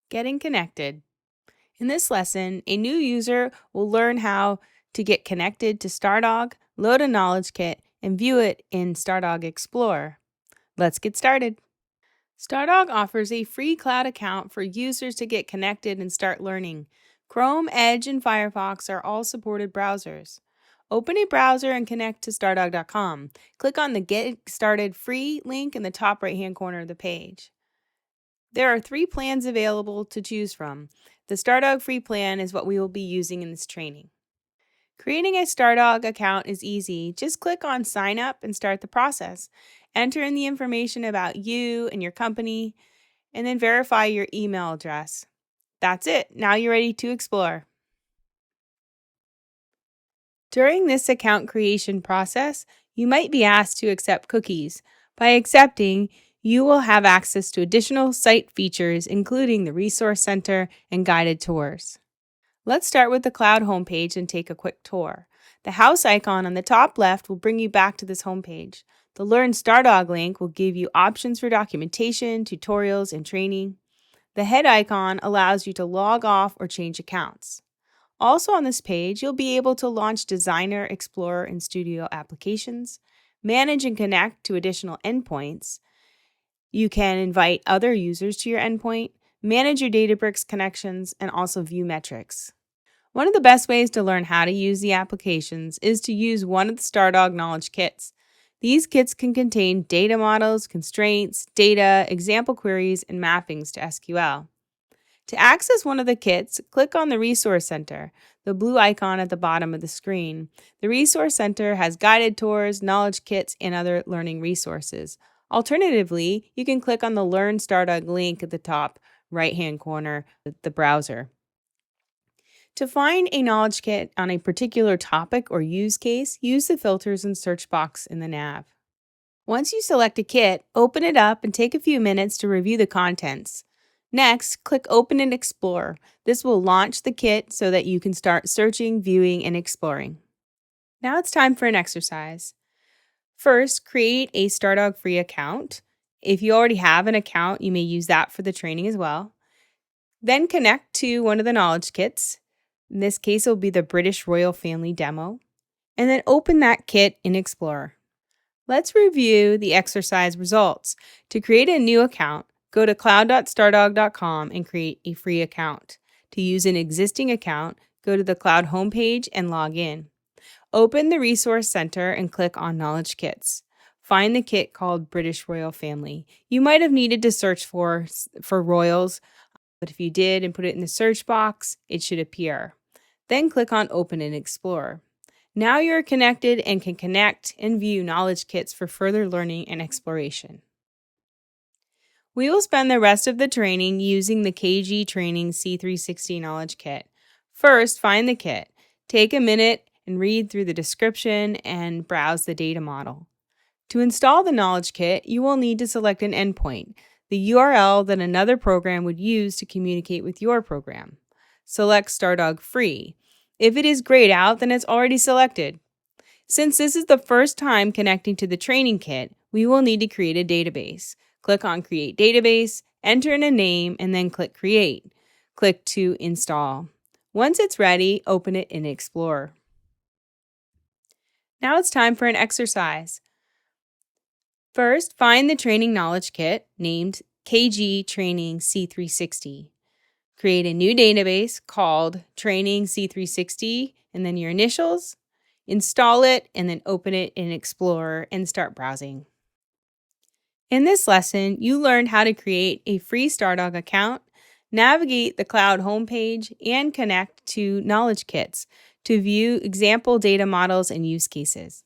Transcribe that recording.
Getting connected. In this lesson, a new user will learn how to get connected to Stardog, load a knowledge kit, and view it in Stardog Explorer. Let's get started. Stardog offers a free cloud account for users to get connected and start learning. Chrome, Edge, and Firefox are all supported browsers. Open a browser and connect to Stardog.com. Click on the Get Started Free link in the top right-hand corner of the page. There are 3 plans available to choose from. The Stardog free plan is what we will be using in this training. Creating a Stardog account is easy. Just click on Sign Up and start the process. Enter in the information about you and your company, and then verify your email address. That's it. Now you're ready to explore. During this account creation process, you might be asked to accept cookies. By accepting, you will have access to additional site features, including the Resource Center and guided tours. Let's start with the Cloud homepage and take a quick tour. The house icon on the top left will bring you back to this homepage. The Learn Stardog link will give you options for documentation, tutorials, and training. The head icon allows you to log off or change accounts. Also on this page, you'll be able to launch Designer, Explorer, and Studio applications, manage and connect to additional endpoints. You can invite other users to your endpoint, manage your Databricks connections, and also view metrics. One of the best ways to learn how to use the applications is to use one of the Stardog knowledge kits. These kits can contain data models, constraints, data, example queries, and mappings to SQL. To access one of the kits, click on the Resource Center, the blue icon at the bottom of the screen. The Resource Center has guided tours, knowledge kits, and other learning resources. Alternatively, you can click on the Learn Stardog link at the top right-hand corner of the browser. To find a knowledge kit on a particular topic or use case, use the filters and search box in the nav. Once you select a kit, open it up and take a few minutes to review the contents. Next, click Open and Explore. This will launch the kit so that you can start searching, viewing, and exploring. Now it's time for an exercise. First, create a Stardog free account. If you already have an account, you may use that for the training as well. Then connect to one of the knowledge kits. In this case, it will be the British Royal Family demo. And then open that kit in Explorer. Let's review the exercise results. To create a new account, go to cloud.stardog.com and create a free account. To use an existing account, go to the Cloud homepage and log in. Open the Resource Center and click on Knowledge Kits. Find the kit called British Royal Family. You might have needed to search for royals, but if you did and put it in the search box, it should appear. Then click on Open and Explore. Now you're connected and can connect and view knowledge kits for further learning and exploration. We will spend the rest of the training using the KG Training C360 Knowledge Kit. First, find the kit. Take a minute and read through the description and browse the data model. To install the knowledge kit, you will need to select an endpoint, the URL that another program would use to communicate with your program. Select Stardog Free. If it is grayed out, then it's already selected. Since this is the first time connecting to the training kit, we will need to create a database. Click on Create Database, enter in a name, and then click Create. Click to install. Once it's ready, open it in Explorer. Now it's time for an exercise. First, find the training knowledge kit named KG Training C360. Create a new database called Training C360 and then your initials. Install it and then open it in Explorer and start browsing. In this lesson, you learned how to create a free Stardog account, navigate the Cloud homepage, and connect to knowledge kits to view example data models and use cases.